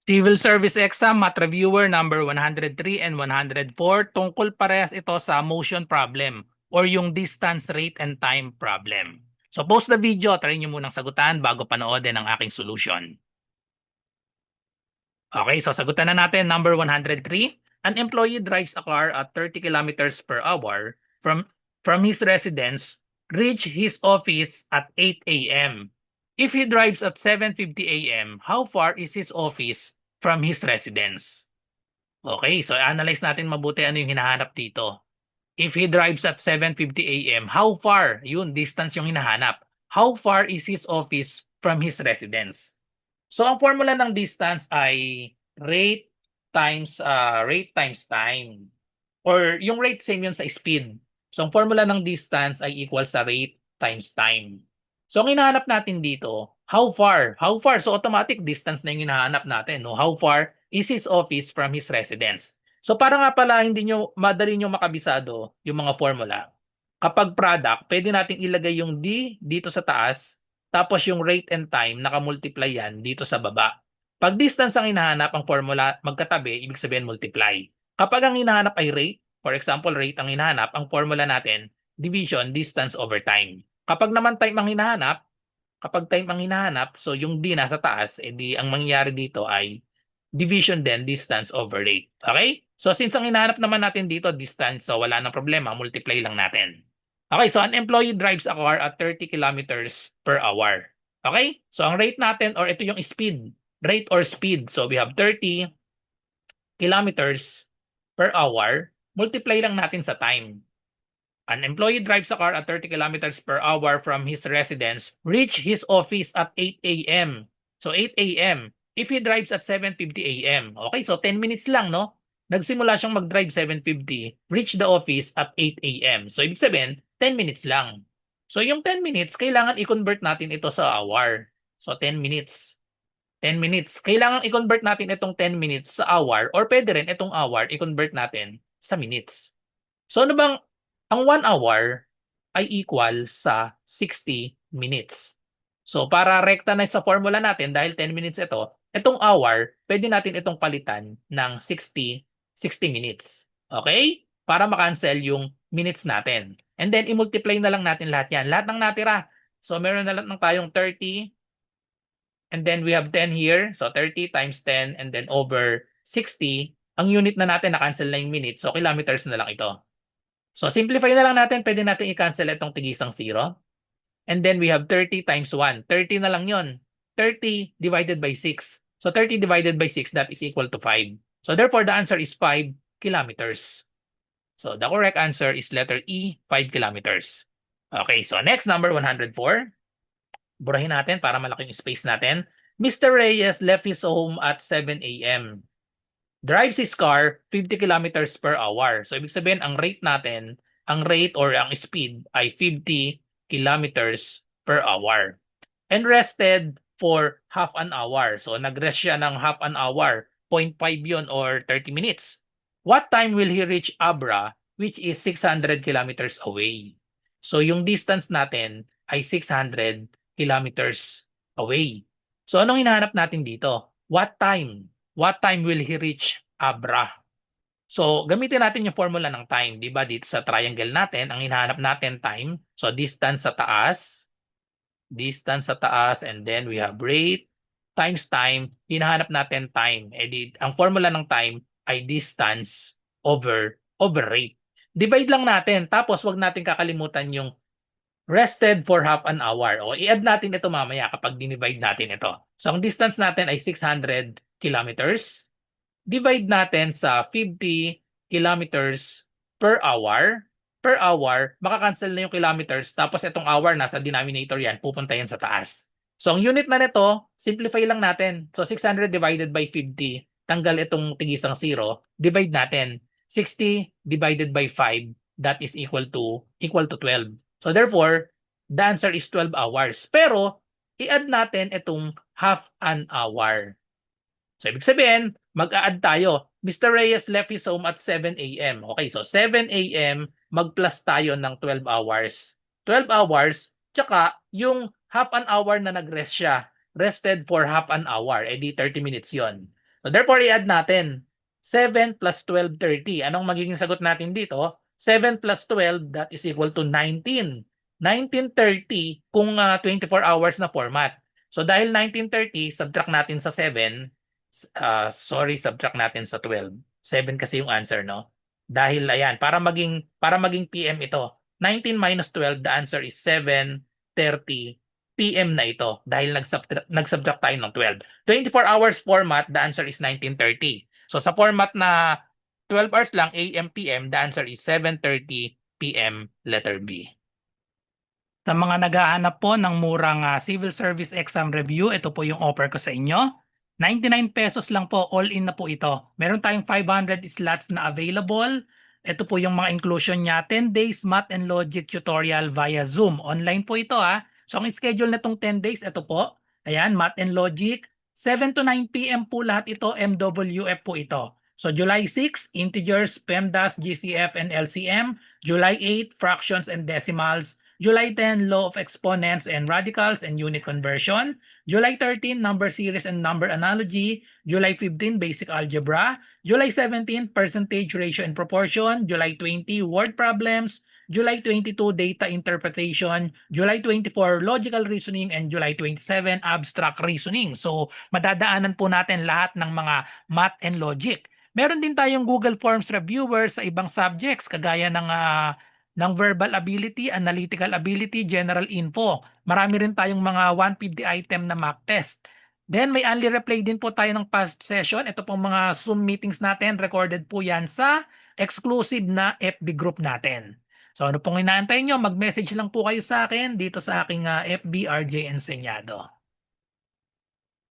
Civil Service Exam, Math Reviewer number 103 and 104. Tungkol parehas ito sa motion problem or yung distance, rate, and time problem. So pause the video, try nyo munang sagutan bago panoodin ang aking solution. Okay, so sagutan na natin. Number 103. An employee drives a car at 30 kilometers per hour from his residence, reach his office at 8 a.m. If he drives at 7:50 a.m., how far is his office from his residence? Okay, so analyze natin mabuti ano yung hinahanap dito. If he drives at 7:50 a.m., how far? Yun, distance yung hinahanap. How far is his office from his residence? So ang formula ng distance ay rate times time. Or yung rate same yun sa speed. So ang formula ng distance ay equal sa rate times time. So ang hinahanap natin dito, how far? How far? So automatic distance na yung hinahanap natin. No? How far is his office from his residence? So para nga pala hindi nyo, madali nyo makabisado yung mga formula. Kapag product, pwede natin ilagay yung D dito sa taas, tapos yung rate and time, nakamultiply yan dito sa baba. Pag distance ang hinahanap, ang formula magkatabi, ibig sabihin multiply. Kapag ang hinahanap ay rate, for example, rate ang hinahanap, ang formula natin, division, distance over time. Kapag naman time ang hinahanap, so yung D nasa taas, edi ang mangyayari dito ay division din, distance over rate. Okay? So since ang hinahanap naman natin dito, distance, so wala nang problema, multiply lang natin. Okay, so an employee drives a car at 30 kilometers per hour. Okay? So ang rate natin, or ito yung speed, rate or speed. So we have 30 kilometers per hour, multiply lang natin sa time. An employee drives a car at 30 kilometers per hour from his residence, reach his office at 8 a.m. So 8 a.m. If he drives at 7:50 a.m. Okay, so 10 minutes lang, no? Nagsimula siyang mag-drive 7:50, reach the office at 8 a.m. So ibig sabihin, 10 minutes lang. So yung 10 minutes, kailangan i-convert natin ito sa hour. So 10 minutes. 10 minutes. Kailangan i-convert natin itong 10 minutes sa hour or pwede rin itong hour i-convert natin sa minutes. So ano bang ang 1 hour ay equal sa 60 minutes. So para rekta na sa formula natin dahil 10 minutes ito, itong hour, pwede natin itong palitan ng 60 minutes. Okay? Para makancel yung minutes natin. And then i-multiply na lang natin lahat yan. Lahat ng natira. So meron na lang tayong 30 and then we have 10 here. So 30 times 10 and then over 60. Ang unit na natin na-cancel na yung minutes. So kilometers na lang ito. So simplify na lang natin, pwede natin i-cancel itong tigisang 0. And then we have 30 times 1. 30 na lang yon. 30 divided by 6. So 30 divided by 6, that is equal to 5. So therefore, the answer is 5 kilometers. So the correct answer is letter E, 5 kilometers. Okay, so next, number 104. Burahin natin para malaki yung space natin. Mr. Reyes left his home at 7 a.m. Drives his car 50 kilometers per hour. So ibig sabihin ang rate natin, ang rate or ang speed ay 50 kilometers per hour. And rested for half an hour. So nag-rest siya ng half an hour, 0.5 yun or 30 minutes. What time will he reach Abra, which is 600 kilometers away? So yung distance natin ay 600 kilometers away. So anong hinahanap natin dito? What time? What time will he reach Abra? So, gamitin natin yung formula ng time. Di ba? Dito sa triangle natin, ang hinahanap natin time. So, distance sa taas, and then we have rate times time. Hinahanap natin time. Ang formula ng time ay distance over rate. Divide lang natin. Tapos, wag natin kakalimutan yung rested for half an hour. O, i-add natin ito mamaya kapag dinivide natin ito. So, ang distance natin ay 600 kilometers. Divide natin sa 50 kilometers per hour. Per hour, makakancel na yung kilometers. Tapos itong hour, nasa denominator yan, pupunta yan sa taas. So, ang unit na nito, simplify lang natin. So, 600 divided by 50, tanggal itong tigisang 0, divide natin. 60 divided by 5, that is equal to 12. So, therefore, the answer is 12 hours. Pero, i-add natin itong half an hour. So, ibig sabihin, mag-a-add tayo. Mr. Reyes left his home at 7 a.m. Okay, so 7 a.m. mag-plus tayo ng 12 hours. 12 hours, tsaka yung half an hour na nag-rest siya. Rested for half an hour. Eh di 30 minutes yon. So therefore, i-add natin 7 plus 12, 30. Anong magiging sagot natin dito? 7 plus 12, that is equal to 19. 1930 kung 24 hours na format. So dahil 1930, subtract natin sa 7, subtract natin sa 12. 7 kasi yung answer, no? Dahil ayan, para maging PM ito. 19 minus 12, the answer is 7:30 PM na ito dahil nag-subtract tayo ng 12. 24 hours format, the answer is 1930. So sa format na 12 hours lang, AM, PM, the answer is 7:30 PM, letter B. Sa mga naghahanap po ng murang civil service exam review, ito po yung offer ko sa inyo. 99 pesos lang po, all in na po ito. Meron tayong 500 slots na available. Ito po yung mga inclusion niya. 10 days math and logic tutorial via Zoom. Online po ito ha. So ang schedule na itong 10 days, ito po. Ayan, math and logic. 7 to 9 PM po lahat ito, MWF po ito. So July 6, integers, PEMDAS, GCF, and LCM. July 8, fractions and decimals. July 10, law of exponents and radicals and unit conversion. July 13, number series and number analogy. July 15, basic algebra. July 17, percentage, ratio, and proportion. July 20, word problems. July 22, data interpretation. July 24, logical reasoning. And July 27, abstract reasoning. So, madadaanan po natin lahat ng mga math and logic. Meron din tayong Google Forms reviewer sa ibang subjects kagaya ng verbal ability, analytical ability, general info. Marami rin tayong mga 150 item na mock test. Then may only replay din po tayo ng past session. Ito pong mga Zoom meetings natin, recorded po yan sa exclusive na FB group natin. So ano pong inaantay nyo, mag-message lang po kayo sa akin dito sa aking FB RJ Enseñado.